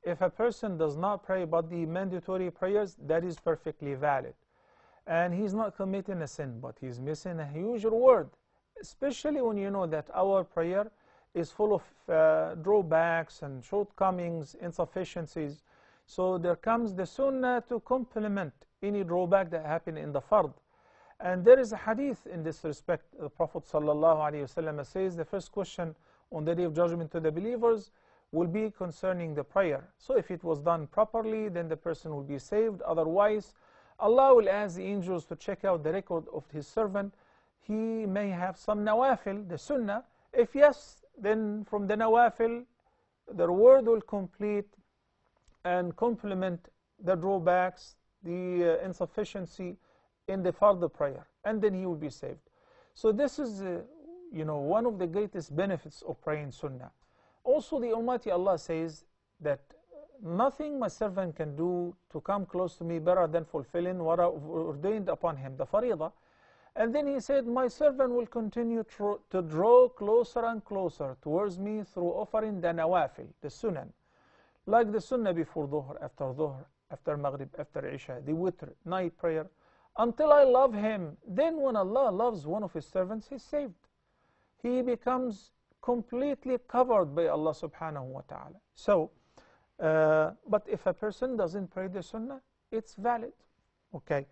if a person does not pray but the mandatory prayers, that is perfectly valid. And he's not committing a sin, but he's missing a huge reward, especially when you know that our prayer is full of drawbacks and shortcomings, insufficiencies. So there comes the sunnah to complement any drawback that happened in the fard. And there is a hadith in this respect. The Prophet ﷺ says the first question on the Day of Judgment to the believers will be concerning the prayer. So if it was done properly, then the person will be saved. Otherwise, Allah will ask the angels to check out the record of his servant. He may have some nawafil, the sunnah. If yes, then from the nawafil, the reward will complete and complement the drawbacks, the insufficiency in the fard prayer, and then he will be saved. So this is, one of the greatest benefits of praying sunnah. Also, the Almighty Allah says that nothing my servant can do to come close to me better than fulfilling what I ordained upon him, the faridah. And then he said, my servant will continue to draw closer and closer towards me through offering the nawafil, the sunan, like the sunnah before dhuhr, after maghrib, after isha, the witr, night prayer, until I love him. Then when Allah loves one of his servants, he's saved. He becomes completely covered by Allah subhanahu wa ta'ala. So, but if a person doesn't pray the sunnah, it's valid. Okay.